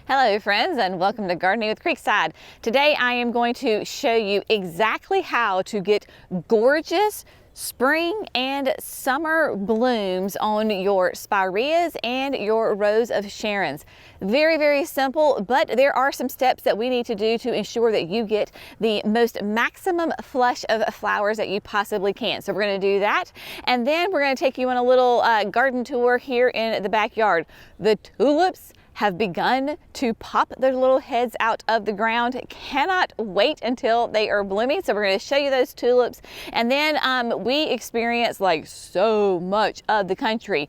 Hello friends, and welcome to Gardening with Creekside. Today I am going to show you exactly how to get gorgeous spring and summer blooms on your spireas and your Rose of Sharons. Very, very simple, but there are some steps that we need to do to ensure that you get the most maximum flush of flowers that you possibly can. So we're going to do that, and then we're going to take you on a little garden tour here in the backyard. The tulips have begun to pop their little heads out of the ground. Cannot wait until they are blooming. So we're going to show you those tulips. And then we experience, like so much of the country,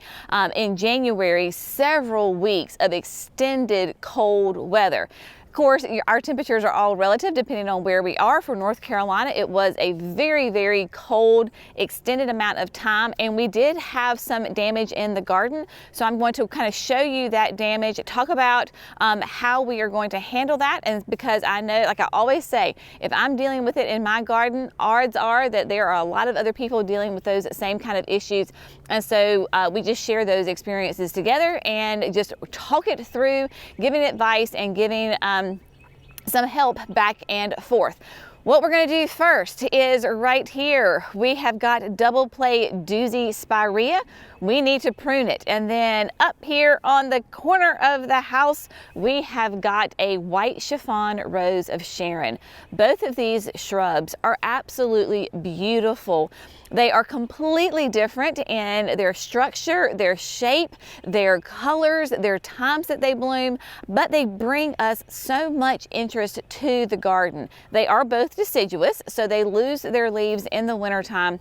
in January, several weeks of extended cold weather. Of course, our temperatures are all relative depending on where we are. For North Carolina, it was a very, very cold, extended amount of time, and we did have some damage in the garden. So I'm going to kind of show you that damage, talk about how we are going to handle that. And because I know, like I always say, if I'm dealing with it in my garden, odds are that there are a lot of other people dealing with those same kind of issues. And so we just share those experiences together and just talk it through, giving advice and giving some help back and forth. What we're going to do first is right here, we have got double play doozy spirea. We need to prune it. And then up here on the corner of the house, we have got a white chiffon Rose of Sharon. Both of these shrubs are absolutely beautiful. They are completely different in their structure, their shape, their colors, their times that they bloom, but they bring us so much interest to the garden. They are both deciduous, so they lose their leaves in the wintertime.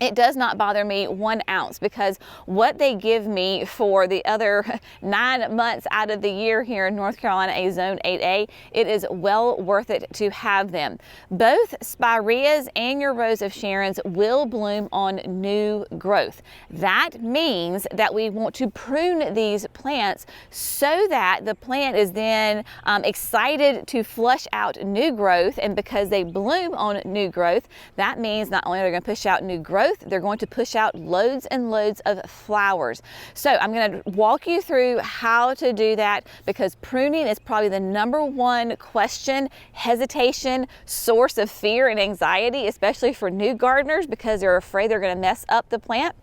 It does not bother me 1 ounce because what they give me for the other 9 months out of the year here in North Carolina, a zone 8A, it is well worth it to have them. Both spireas and your Rose of Sharons will bloom on new growth. That means that we want to prune these plants so that the plant is then excited to flush out new growth, and because they bloom on new growth, that means not only are they going to push out new growth, they're going to push out loads and loads of flowers. So I'm going to walk you through how to do that, because pruning is probably the #1 question, hesitation, source of fear and anxiety, especially for new gardeners, because they're afraid they're going to mess up the plant.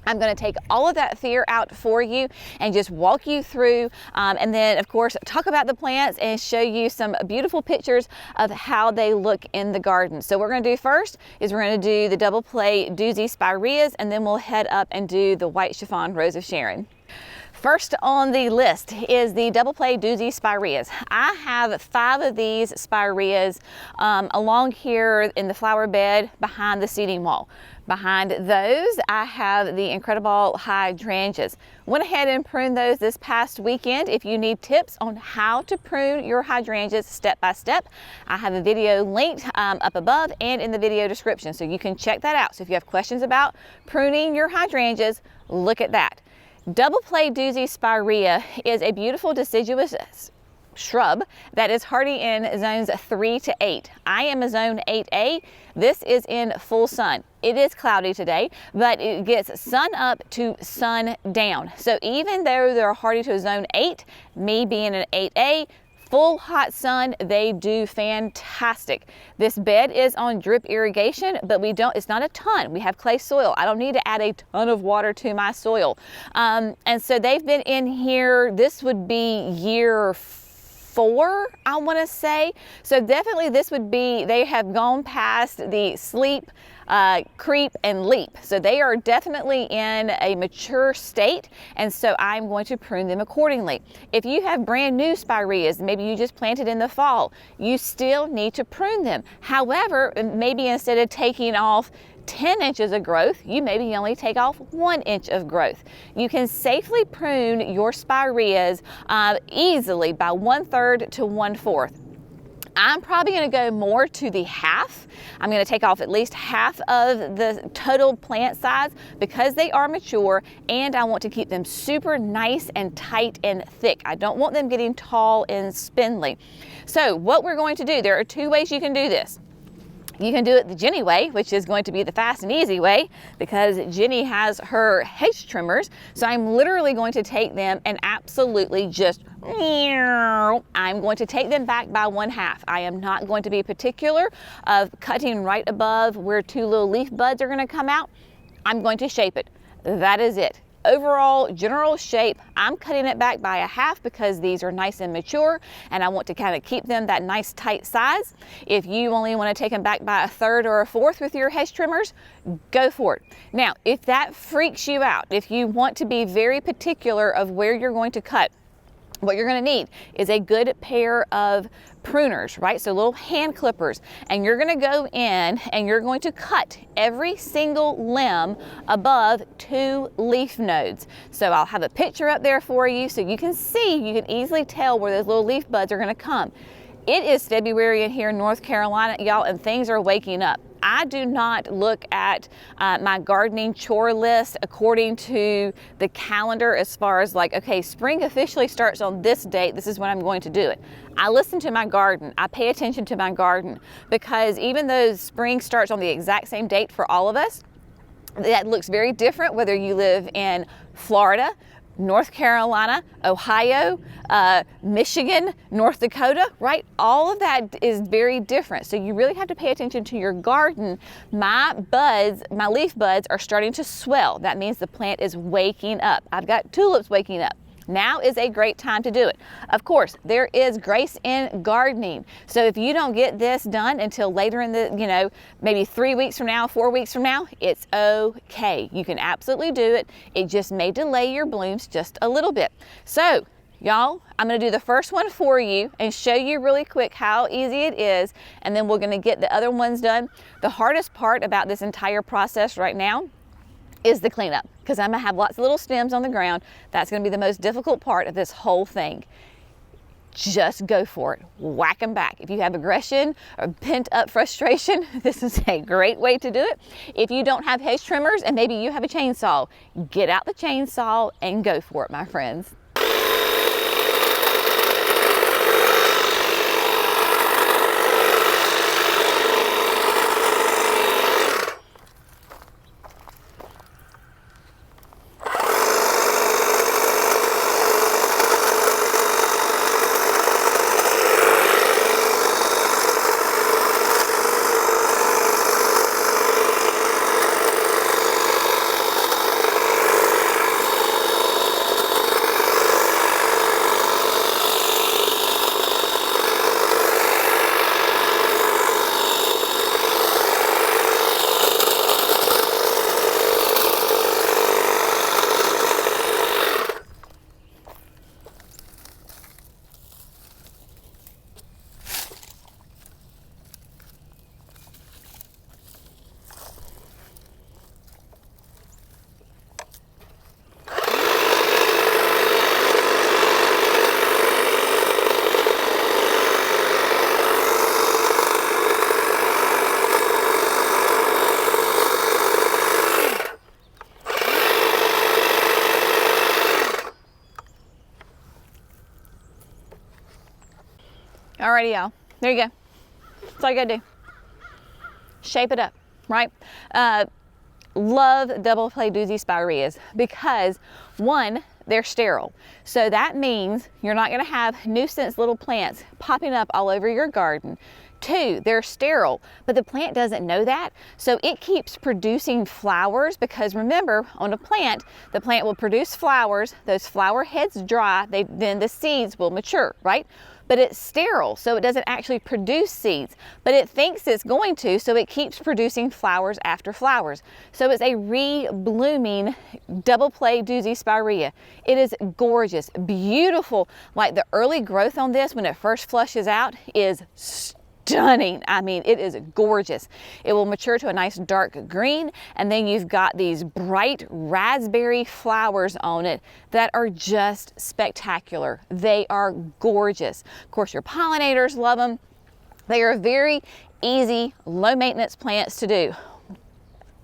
I'm going to take all of that fear out for you and just walk you through, and then of course talk about the plants and show you some beautiful pictures of how they look in the garden. So what we're going to do first is we're going to do the double play doozy spireas, and then we'll head up and do the white chiffon Rose of Sharon. First on the list is the double play doozy spireas. I have 5 of these spireas along here in the flower bed behind the seeding wall. Behind those, I have the incredible hydrangeas. Went ahead and pruned those this past weekend. If you need tips on how to prune your hydrangeas step by step, I have a video linked up above and in the video description, so you can check that out. So if you have questions about pruning your hydrangeas, look at that. Double play doozy spirea is a beautiful deciduous shrub that is hardy in zones 3 to 8. I am a zone 8A. This is in full sun. It is cloudy today, but it gets sun up to sun down. So even though they're hardy to a zone 8, me being an 8A, full hot sun, they do fantastic. This bed is on drip irrigation, but it's not a ton. We have clay soil. I don't need to add a ton of water to my soil. And so they've been in here, this would be year 4, I want to say. So definitely this would be, they have gone past the sleep, creep, and leap. So they are definitely in a mature state, and so I'm going to prune them accordingly. If you have brand new spireas, maybe you just planted in the fall, you still need to prune them. However, maybe instead of taking off 10 inches of growth, you maybe only take off 1 inch of growth. You can safely prune your spireas easily by 1/3 to 1/4. I'm probably going to go more to the half. I'm going to take off at least half of the total plant size because they are mature, and I want to keep them super nice and tight and thick. I don't want them getting tall and spindly. So what we're going to do, there are 2 ways you can do this. You can do it the Jenny way, which is going to be the fast and easy way because Jenny has her hedge trimmers. So I'm literally going to take them and absolutely just, I'm going to take them back by 1/2. I am not going to be particular of cutting right above where 2 little leaf buds are going to come out. I'm going to shape it. That is it. Overall general shape, I'm cutting it back by 1/2 because these are nice and mature and I want to kind of keep them that nice tight size. If you only want to take them back by 1/3 or 1/4 with your hedge trimmers, go for it. Now, if that freaks you out, if you want to be very particular of where you're going to cut, what you're going to need is a good pair of pruners, right? So little hand clippers, and you're going to go in and you're going to cut every single limb above 2 leaf nodes. So I'll have a picture up there for you so you can see, you can easily tell where those little leaf buds are going to come. It is February in here in North Carolina, y'all, and things are waking up. I do not look at my gardening chore list according to the calendar as far as like, okay, spring officially starts on this date, this is when I'm going to do it. I listen to my garden. I pay attention to my garden because even though spring starts on the exact same date for all of us, that looks very different whether you live in Florida, North Carolina, Ohio, Michigan, North Dakota, right? All of that is very different. So you really have to pay attention to your garden. My leaf buds are starting to swell. That means the plant is waking up. I've got tulips waking up. Now is a great time to do it. Of course, there is grace in gardening. So if you don't get this done until later in the, maybe 3 weeks from now, 4 weeks from now, it's okay. You can absolutely do it. It just may delay your blooms just a little bit. So y'all, I'm gonna do the first one for you and show you really quick how easy it is, and then we're gonna get the other ones done. The hardest part about this entire process right now is the cleanup, because I'm gonna have lots of little stems on the ground. That's gonna be the most difficult part of this whole thing. Just go for it, whack them back. If you have aggression or pent up frustration, this is a great way to do it. If you don't have hedge trimmers and maybe you have a chainsaw, get out the chainsaw and go for it, my friends. Alrighty, y'all, there you go. That's all you gotta do. Shape it up, right? Love double play doozy spireas because one, they're sterile. So that means you're not gonna have nuisance little plants popping up all over your garden. 2, they're sterile, but the plant doesn't know that. So it keeps producing flowers because remember, on a plant, the plant will produce flowers, those flower heads dry, then the seeds will mature, right? But it's sterile, so it doesn't actually produce seeds, but it thinks it's going to, so it keeps producing flowers after flowers. So it's a re-blooming double play doozy spirea. It is gorgeous, beautiful. Like the early growth on this when it first flushes out is stunning. I mean, it is gorgeous. It will mature to a nice dark green, and then you've got these bright raspberry flowers on it that are just spectacular. They are gorgeous. Of course, your pollinators love them. They are very easy, low maintenance plants to do.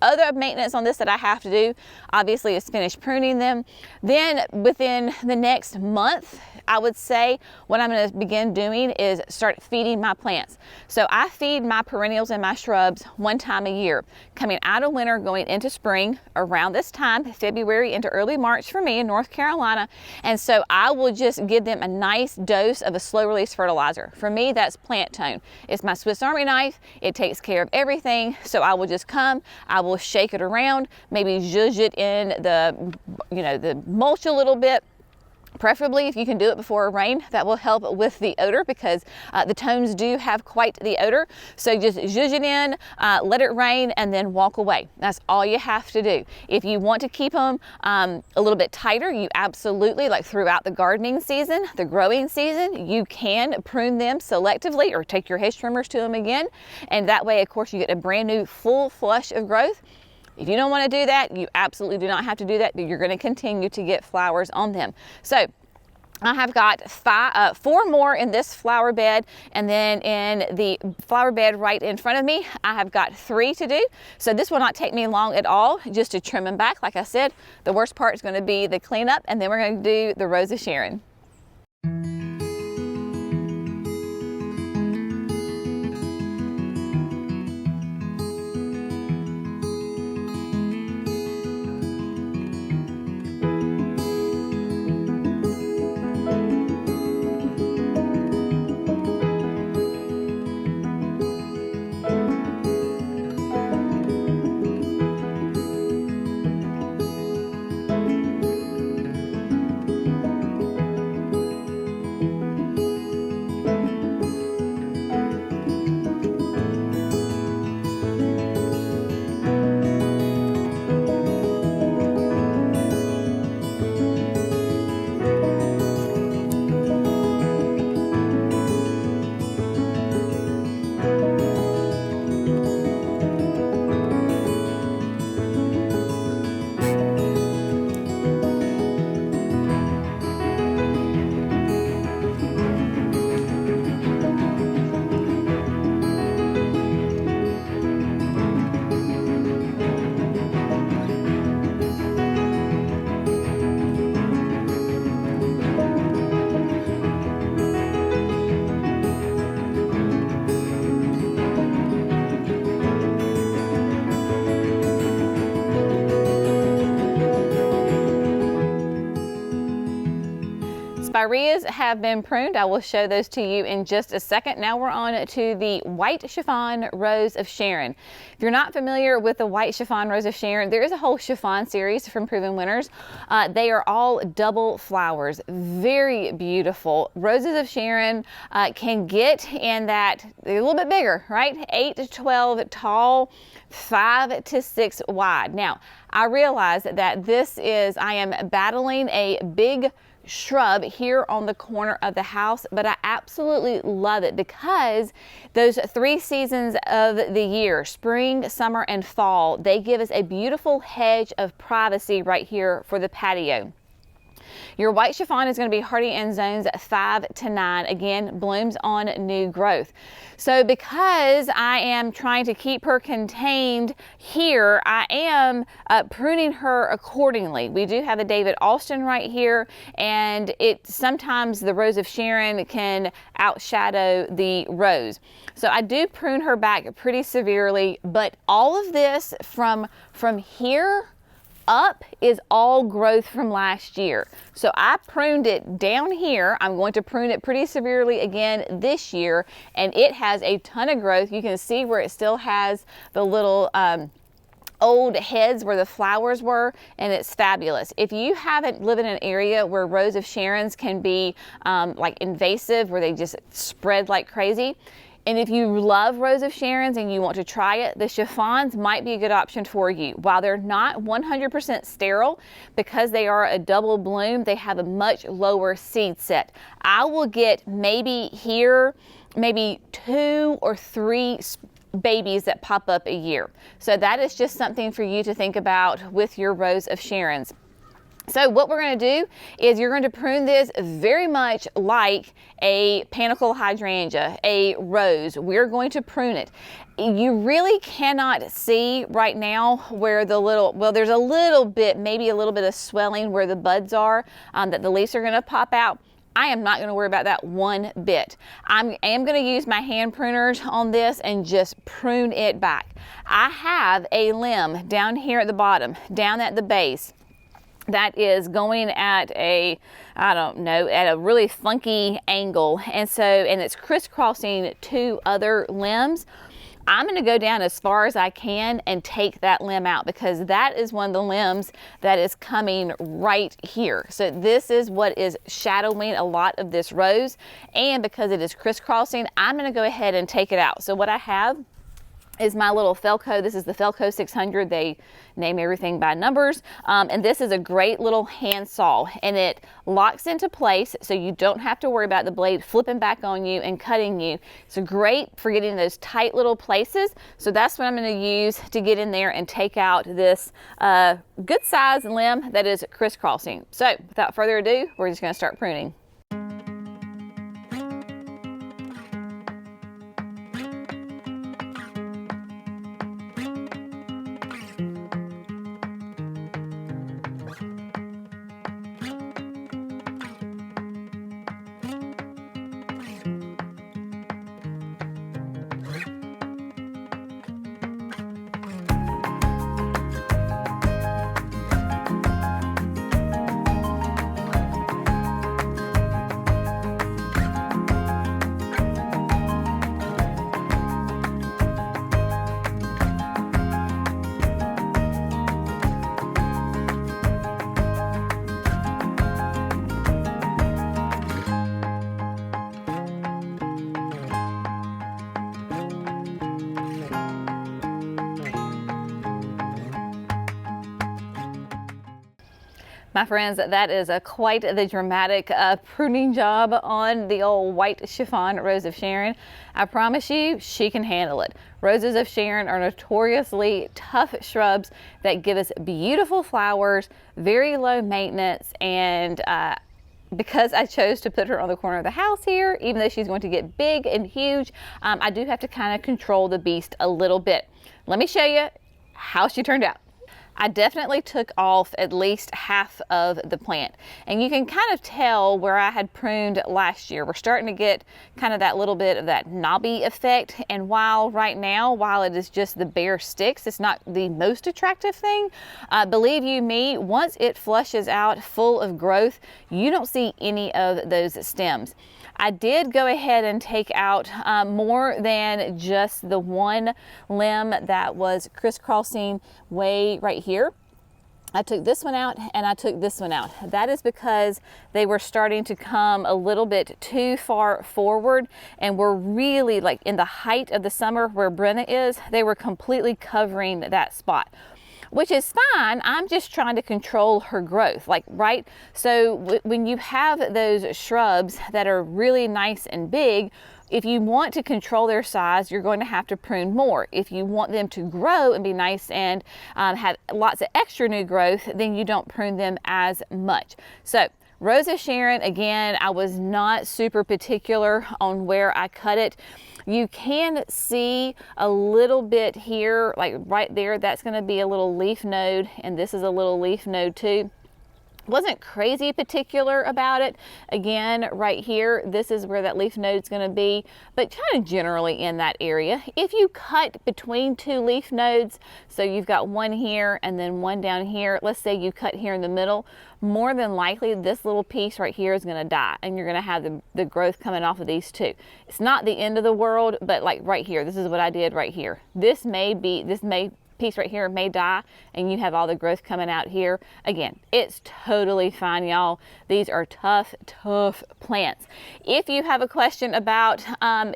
other maintenance on this that I have to do, obviously, is finish pruning them. Then within the next month, I would say what I'm going to begin doing is start feeding my plants. So I feed my perennials and my shrubs one time a year, coming out of winter, going into spring around this time, February into early March for me in North Carolina. And so I will just give them a nice dose of a slow release fertilizer. For me, that's Plant Tone. It's my Swiss Army knife. It takes care of everything. So I will just come, I will shake it around, maybe zhuzh it in the mulch a little bit. Preferably if you can do it before a rain, that will help with the odor, because the tones do have quite the odor. So just zhuzh it in, let it rain, and then walk away. That's all you have to do. If you want to keep them a little bit tighter, you absolutely, like throughout the gardening season, the growing season, you can prune them selectively or take your hedge trimmers to them again. And that way, of course, you get a brand new full flush of growth. If you don't want to do that, you absolutely do not have to do that, but you're going to continue to get flowers on them. So I have got 4 more in this flower bed, and then in the flower bed right in front of me, I have got 3 to do. So this will not take me long at all, just to trim them back. Like I said, the worst part is going to be the cleanup, and then we're going to do the Rose of Sharon. Spireas have been pruned. I will show those to you in just a second. Now we're on to the white chiffon Rose of Sharon. If you're not familiar with the white chiffon Rose of Sharon, there is a whole chiffon series from Proven Winners. They are all double flowers, very beautiful. Roses of Sharon can get in that, they're a little bit bigger, right? 8 to 12 tall, 5 to 6 wide. Now, I realize that I am battling a big shrub here on the corner of the house, but I absolutely love it because those 3 seasons of the year, spring, summer, and fall, they give us a beautiful hedge of privacy right here for the patio. Your white chiffon is going to be hardy in zones 5 to 9. Again, blooms on new growth. So because I am trying to keep her contained here, I am pruning her accordingly. We do have a David Austin right here, and sometimes the Rose of Sharon can outshadow the rose. So I do prune her back pretty severely, but all of this from here up is all growth from last year. So I pruned it down here. I'm going to prune it pretty severely again this year, and it has a ton of growth. You can see where it still has the little old heads where the flowers were, and it's fabulous. If you haven't lived in an area where Rose of Sharons can be like invasive, where they just spread like crazy, and if you love Rose of Sharons and you want to try it, the chiffons might be a good option for you. While they're not 100% sterile, because they are a double bloom, they have a much lower seed set. I will get maybe 2 or 3 babies that pop up a year. So that is just something for you to think about with your Rose of Sharons. So what we're going to do is you're going to prune this very much like a panicle hydrangea, a rose. We're going to prune it. You really cannot see right now where the little, well, there's a little bit, maybe a little bit of swelling where the buds are, that the leaves are going to pop out. I am not going to worry about that one bit. I am going to use my hand pruners on this and just prune it back. I have a limb down here at the bottom, down at the base, that is going at a, I don't know, at a really funky angle. And it's crisscrossing two other limbs. I'm going to go down as far as I can and take that limb out, because that is one of the limbs that is coming right here. So this is what is shadowing a lot of this rose, and because it is crisscrossing, I'm going to go ahead and take it out. So what I have is my little Felco. This is the Felco 600. They name everything by numbers. And this is a great little hand saw, and it locks into place so you don't have to worry about the blade flipping back on you and cutting you. It's great for getting those tight little places. So that's what I'm going to use to get in there and take out this good size limb that is crisscrossing. So without further ado, we're just going to start pruning. My friends, that is quite the dramatic pruning job on the old white chiffon Rose of Sharon. I promise you, she can handle it. Roses of Sharon are notoriously tough shrubs that give us beautiful flowers, very low maintenance, and because I chose to put her on the corner of the house here, even though she's going to get big and huge, I do have to kind of control the beast a little bit. Let me show you how she turned out. I definitely took off at least half of the plant, and you can kind of tell where I had pruned last year. We're starting to get kind of that little bit of that knobby effect, and while right now, while it is just the bare sticks, it's not the most attractive thing, believe you me, once it flushes out full of growth, you don't see any of those stems. I did go ahead and take out more than just the one limb that was crisscrossing way right here. I took this one out and I took this one out. That is because they were starting to come a little bit too far forward, and were really, like in the height of the summer where Brenna is, they were completely covering that spot, which is fine. I'm just trying to control her growth, like, right? So when you have those shrubs that are really nice and big, if you want to control their size, you're going to have to prune more. If you want them to grow and be nice and have lots of extra new growth, then you don't prune them as much. So Rose of Sharon, again, I was not super particular on where I cut it. You can see a little bit here, like right there, that's going to be a little leaf node, and this is a little leaf node too. Wasn't crazy particular about it. Again, right here, this is where that leaf node is going to be, but kind of generally in that area. If you cut between two leaf nodes, so you've got one here and then one down here, let's say you cut here in the middle, more than likely this little piece right here is going to die, and you're going to have the growth coming off of these two. It's not the end of the world, but like right here, this is what I did right here. This piece right here may die, and you have all the growth coming out here. Again, it's totally fine, y'all. These are tough plants. If you have a question about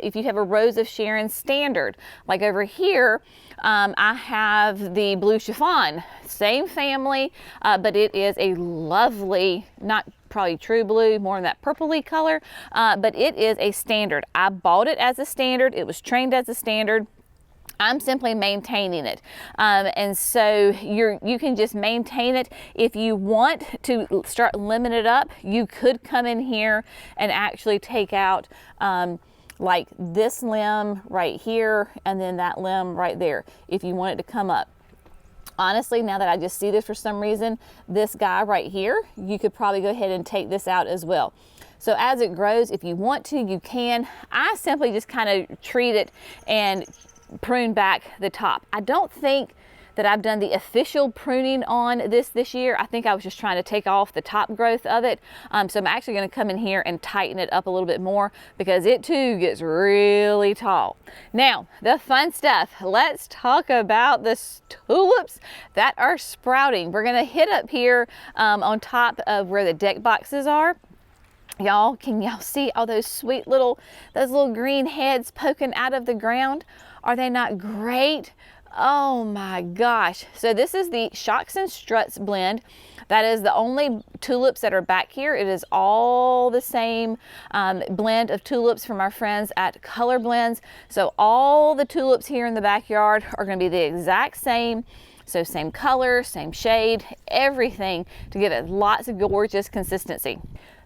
if you have a Rose of Sharon standard, like over here, I have the blue chiffon, same family, but it is a lovely, not probably true blue, more in that purpley color, but it is a standard. I bought it as a standard. It was trained as a standard. I'm simply maintaining it. And so you can just maintain it. If you want to start limbing it up, you could come in here and actually take out like this limb right here and then that limb right there if you want it to come up. Honestly, now that I just see this for some reason, this guy right here, you could probably go ahead and take this out as well. So as it grows, if you want to, you can. I simply just kind of treat it and prune back the top. I don't think that I've done the official pruning on this year. I think I was just trying to take off the top growth of it. So I'm actually going to come in here and tighten it up a little bit more because it too gets really tall. Now, the fun stuff. Let's talk about the tulips that are sprouting. We're going to hit up here on top of where the deck boxes are. Y'all, can y'all see all those sweet those little green heads poking out of the ground? Are they not great? Oh my gosh. So this is the Shocks and Struts blend. That is the only tulips that are back here. It is all the same blend of tulips from our friends at Color Blends. So all the tulips here in the backyard are going to be the exact same. So same color, same shade, everything to give it lots of gorgeous consistency.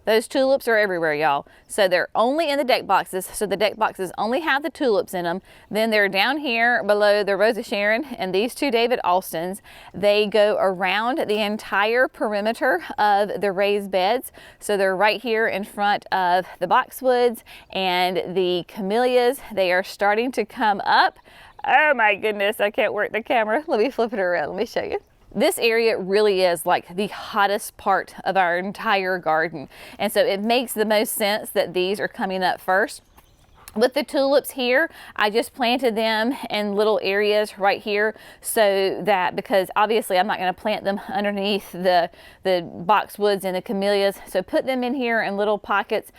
Those tulips are everywhere, y'all. So they're only in the deck boxes. So the deck boxes only have the tulips in them. Then they're down here below the Rose of Sharon and these two David Austins. They go around the entire perimeter of the raised beds. So they're right here in front of the boxwoods and the camellias. They are starting to come up. Oh my goodness, I can't work the camera. Let me flip it around, let me show you. This area really is like the hottest part of our entire garden. And so it makes the most sense that these are coming up first. With the tulips here, I just planted them in little areas right here so that, because obviously I'm not going to plant them underneath the boxwoods and the camellias. So put them in here in little pockets.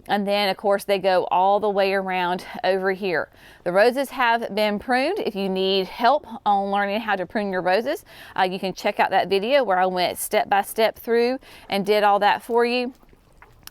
And then of course they go all the way around over here. The roses have been pruned. If you need help on learning how to prune your roses, you can check out that video where I went step by step through and did all that for you.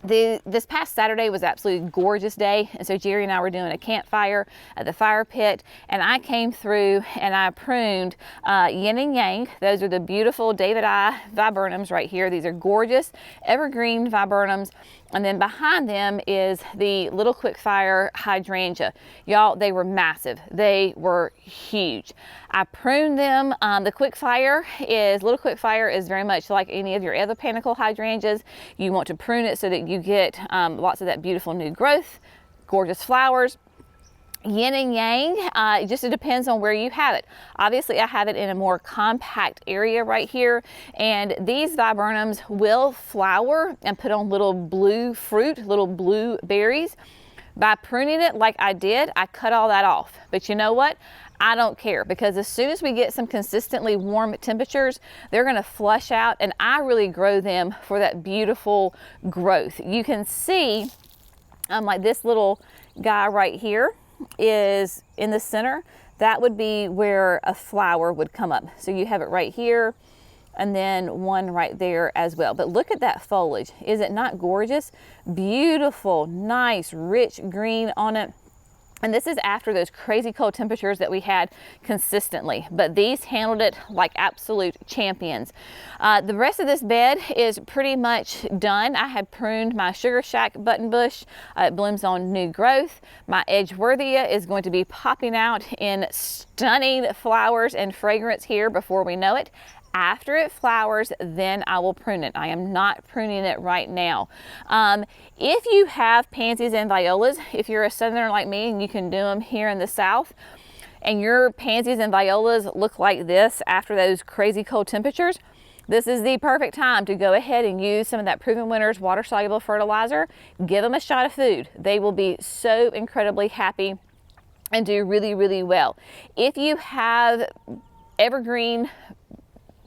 This past Saturday was absolutely a gorgeous day, and so Jerry and I were doing a campfire at the fire pit, and I came through and I pruned yin and yang. Those are the beautiful David I viburnums right here. These are gorgeous evergreen viburnums. And then behind them is the little quickfire hydrangea. Y'all, they were massive. They were huge. I pruned them. The little quickfire is very much like any of your other panicle hydrangeas. You want to prune it so that you get lots of that beautiful new growth, gorgeous flowers. Yin and yang, it just depends on where you have it. Obviously, I have it in a more compact area right here, and these viburnums will flower and put on little blue fruit, little blue berries. By pruning it like I did, I cut all that off. But you know what? I don't care, because as soon as we get some consistently warm temperatures, they're going to flush out, and I really grow them for that beautiful growth. You can see like this little guy right here is in the center. That would be where a flower would come up. So you have it right here and then one right there as well. But look at that foliage. Is it not gorgeous? Beautiful, nice, rich green on it. And this is after those crazy cold temperatures that we had consistently, but these handled it like absolute champions. The rest of this bed is pretty much done. I had pruned my Sugar Shack button bush. It blooms on new growth. My Edgeworthia is going to be popping out in stunning flowers and fragrance here before we know it. After it flowers, then I will prune it. I am not pruning it right now. If you have pansies and violas, if you're a southerner like me and you can do them here in the south, and your pansies and violas look like this after those crazy cold temperatures, this is the perfect time to go ahead and use some of that Proven Winners water-soluble fertilizer. Give them a shot of food. They will be so incredibly happy and do really, really well. If you have evergreen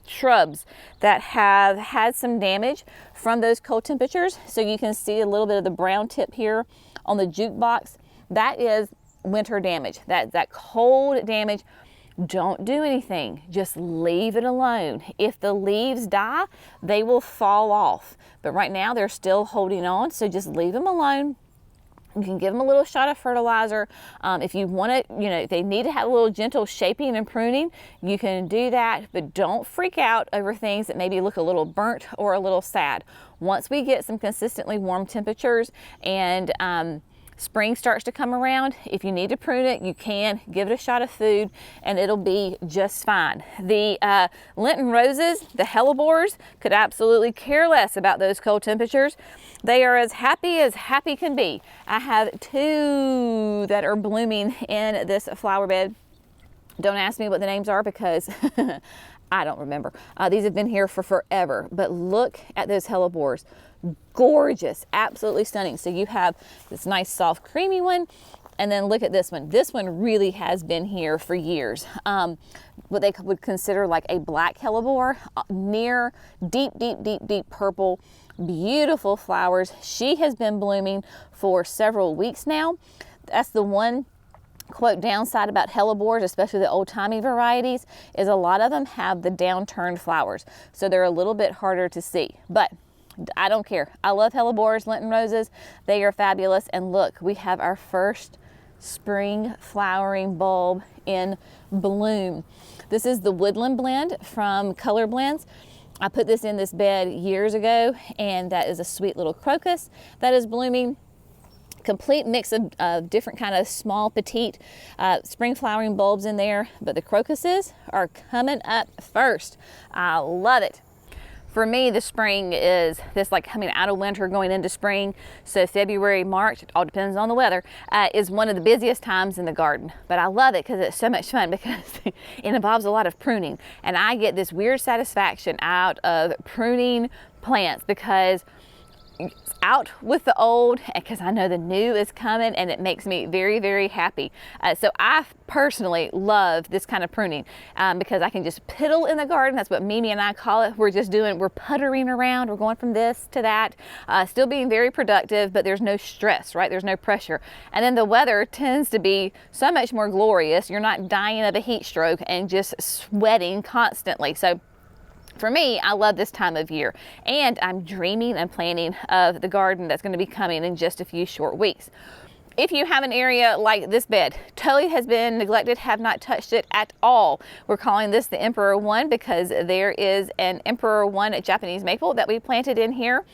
shrubs that have had some damage from those cold temperatures, so you can see a little bit of the brown tip here on the jukebox, that is winter damage. That cold damage. Don't do anything, just leave it alone. If the leaves die, they will fall off, but right now they're still holding on, so just leave them alone. You can give them a little shot of fertilizer. If you want it, you know, they need to have a little gentle shaping and pruning, you can do that, but don't freak out over things that maybe look a little burnt or a little sad. Once we get some consistently warm temperatures and spring starts to come around, if you need to prune it, you can give it a shot of food and it'll be just fine. The Lenten roses, the hellebores, could absolutely care less about those cold temperatures. They are as happy can be. I have 2 that are blooming in this flower bed. Don't ask me what the names are because I don't remember. These have been here for forever, but look at those hellebores. Gorgeous, absolutely stunning. So you have this nice soft creamy one, and then look at this one. This one really has been here for years. What they would consider like a black hellebore, near deep purple, beautiful flowers. She has been blooming for several weeks now. That's the one quote downside about hellebores, especially the old-timey varieties, is a lot of them have the downturned flowers, so they're a little bit harder to see. But I don't care. I love hellebores, Lenten roses. They are fabulous. And look, we have our first spring flowering bulb in bloom. This is the Woodland blend from Color Blends. I put this in this bed years ago, and that is a sweet little crocus that is blooming. Complete mix of different kind of small, petite spring flowering bulbs in there, but the crocuses are coming up first. I love it. For me, the spring is this, like coming out of winter, going into spring. So February, March, it all depends on the weather, is one of the busiest times in the garden. But I love it because it's so much fun because it involves a lot of pruning. And I get this weird satisfaction out of pruning plants because it's out with the old, because I know the new is coming, and it makes me very happy. So I personally love this kind of pruning because I can just piddle in the garden. That's what Mimi and I call it. We're puttering around. We're going from this to that, still being very productive, but there's no stress, right? There's no pressure. And then the weather tends to be so much more glorious. You're not dying of a heat stroke and just sweating constantly. So for me, I love this time of year, and I'm dreaming and planning of the garden that's going to be coming in just a few short weeks. If you have an area like this bed, totally has been neglected, have not touched it at all. We're calling this the Emperor One because there is an Emperor One Japanese maple that we planted in here.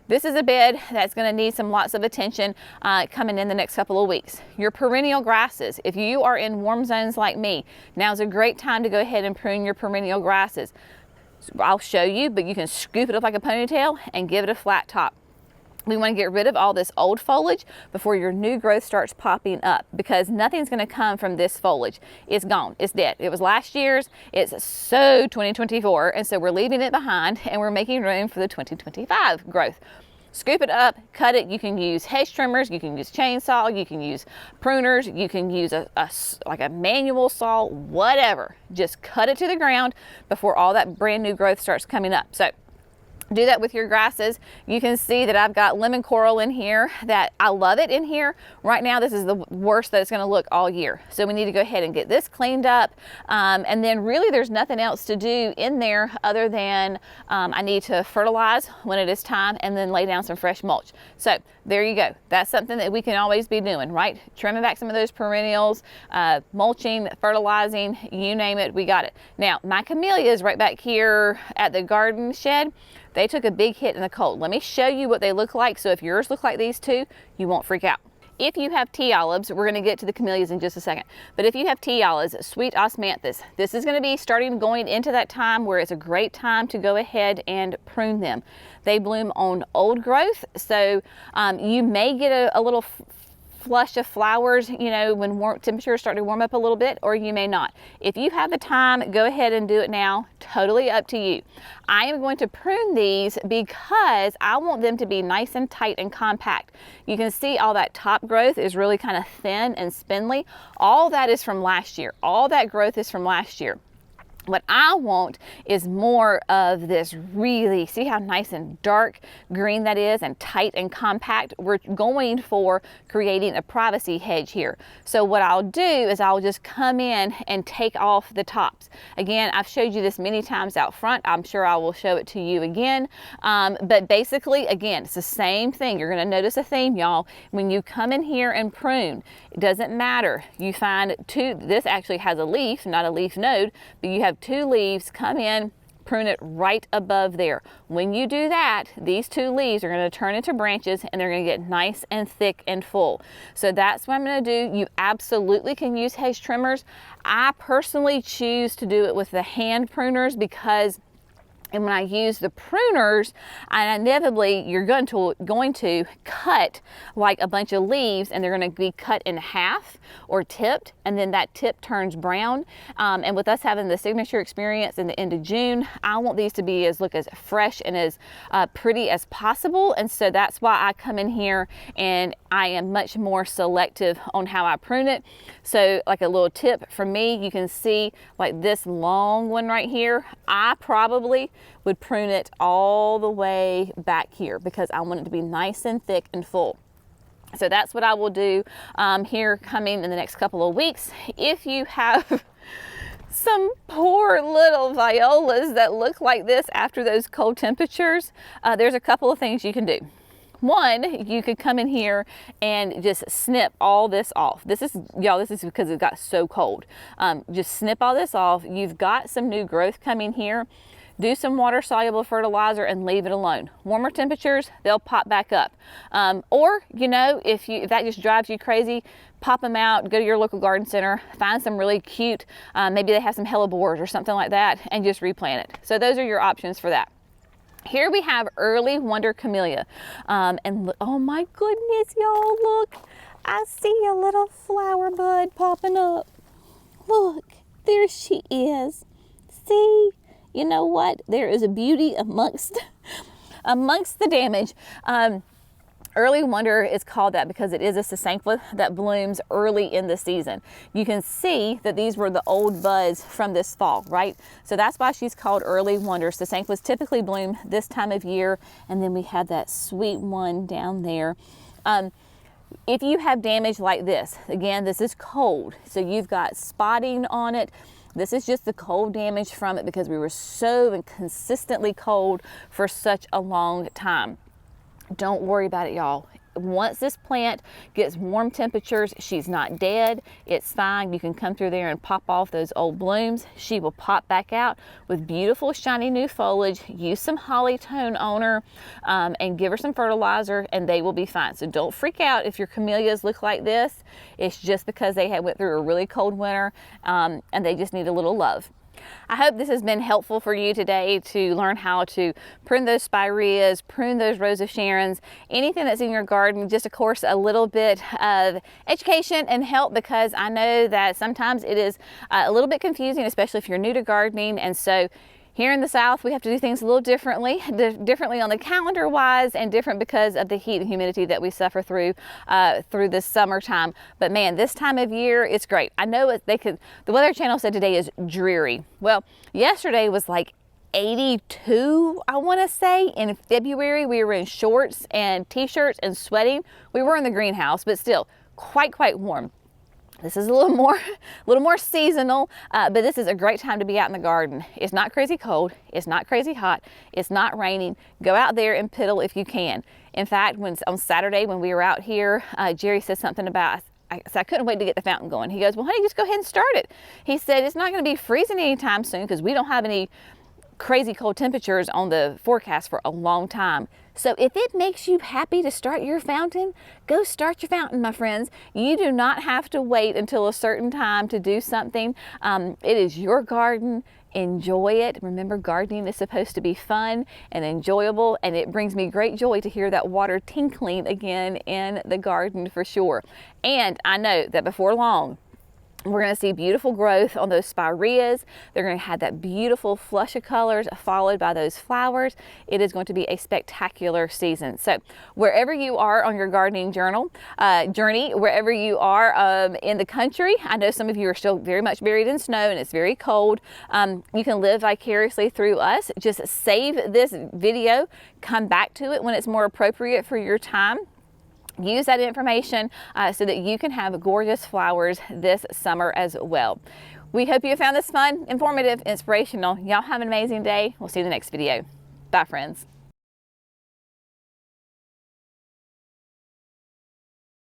This is a bed that's going to need lots of attention coming in the next couple of weeks. Your perennial grasses, if you are in warm zones like me, now's a great time to go ahead and prune your perennial grasses. I'll show you, but you can scoop it up like a ponytail and give it a flat top. We want to get rid of all this old foliage before your new growth starts popping up, because nothing's going to come from this foliage. It's gone. It's dead. It was last year's. It's so 2024, and so we're leaving it behind and we're making room for the 2025 growth. Scoop it up, cut it. You can use hedge trimmers, you can use chainsaw, you can use pruners, you can use like a manual saw, whatever. Just cut it to the ground before all that brand new growth starts coming up. So do that with your grasses. You can see that I've got lemon coral in here that I love it in here. Right now, this is the worst that it's going to look all year. So we need to go ahead and get this cleaned up. And then really there's nothing else to do in there other than I need to fertilize when it is time and then lay down some fresh mulch. So there you go. That's something that we can always be doing, right? Trimming back some of those perennials, mulching, fertilizing, you name it, we got it. Now, my camellias right back here at the garden shed, they took a big hit in the cold. Let me show you what they look like, so if yours look like these too, you won't freak out. If you have tea olives, we're going to get to the camellias in just a second, but if you have tea olives, sweet osmanthus, this is going to be going into that time where it's a great time to go ahead and prune them. They bloom on old growth, so you may get a little flush of flowers, you know, when temperatures start to warm up a little bit, or you may not. If you have the time, go ahead and do it now. Totally up to you. I am going to prune these because I want them to be nice and tight and compact. You can see all that top growth is really kind of thin and spindly. All that is from last year. All that growth is from last year. What I want is more of this really, see how nice and dark green that is and tight and compact? We're going for creating a privacy hedge here. So what I'll do is I'll just come in and take off the tops. Again, I've showed you this many times out front. I'm sure I will show it to you again. But basically, again, it's the same thing. You're gonna notice a theme, y'all. When you come in here and prune, it doesn't matter. You find this actually has a leaf, not a leaf node, but you have 2 leaves, come in, prune it right above there. When you do that, these 2 leaves are going to turn into branches and they're going to get nice and thick and full. So that's what I'm going to do. You absolutely can use hedge trimmers. I personally choose to do it with the hand pruners because when I use the pruners, and inevitably you're going to cut like a bunch of leaves, and they're going to be cut in half or tipped, and then that tip turns brown. And with us having the signature experience in the end of June, I want these to be look as fresh and as pretty as possible. And so that's why I come in here and I am much more selective on how I prune it. So like a little tip for me, you can see like this long one right here, I probably would prune it all the way back here because I want it to be nice and thick and full. So that's what I will do here coming in the next couple of weeks. If you have some poor little violas that look like this after those cold temperatures, there's a couple of things you can do. One, you could come in here and just snip all this off. This is, y'all, this is because it got so cold. Just snip all this off. You've got some new growth coming here. Do some water soluble fertilizer and leave it alone. Warmer temperatures, they'll pop back up. Or, you know, if that just drives you crazy, pop them out, go to your local garden center, find some really cute, maybe they have some hellebores or something like that, and just replant it. So those are your options for that. Here we have early wonder camellia. And look, oh my goodness, y'all, look. I see a little flower bud popping up. Look, there she is. See? You know what? There is a beauty amongst the damage. Early wonder is called that because it is a sasanqua that blooms early in the season. You can see that these were the old buds from this fall, right? So that's why she's called early wonder. Sasanquas typically bloom this time of year, and then we have that sweet one down there. If you have damage like this, again, this is cold, so you've got spotting on it. This is just the cold damage from it because we were so consistently cold for such a long time. Don't worry about it, y'all. Once this plant gets warm temperatures, she's not dead. It's fine. You can come through there and pop off those old blooms. She will pop back out with beautiful, shiny new foliage. Use some holly tone on her and give her some fertilizer, and they will be fine. So don't freak out if your camellias look like this. It's just because they went through a really cold winter and they just need a little love. I hope this has been helpful for you today to learn how to prune those spireas, prune those Rose of Sharons, anything that's in your garden. Just, of course, a little bit of education and help, because I know that sometimes it is a little bit confusing, especially if you're new to gardening. And so here in the South, we have to do things a little differently on the calendar wise, and different because of the heat and humidity that we suffer through this summertime. But man, this time of year, it's great. I know the Weather Channel said today is dreary. Well, yesterday was like 82, I want to say. In February, we were in shorts and t-shirts and sweating. We were in the greenhouse, but still quite warm. This is a little more seasonal, but this is a great time to be out in the garden. It's not crazy cold. It's not crazy hot. It's not raining. Go out there and piddle if you can. In fact, on Saturday when we were out here, Jerry said something about, I couldn't wait to get the fountain going. He goes, well, honey, just go ahead and start it. He said, it's not going to be freezing anytime soon because we don't have any crazy cold temperatures on the forecast for a long time. So if it makes you happy to start your fountain, go start your fountain, my friends. You do not have to wait until a certain time to do something. It is your garden. Enjoy it. Remember, gardening is supposed to be fun and enjoyable, and it brings me great joy to hear that water tinkling again in the garden for sure. And I know that before long, We're going to see beautiful growth on those spireas. They're going to have that beautiful flush of colors followed by those flowers. It is going to be a spectacular season. So wherever you are on your gardening journey, wherever you are in the country, I know some of you are still very much buried in snow and it's very cold. You can live vicariously through us. Just save this video, come back to it when it's more appropriate for your time. Use that information so that you can have gorgeous flowers this summer as well. We hope you found this fun, informative, inspirational. Y'all have an amazing day. We'll see you in the next video. Bye, friends.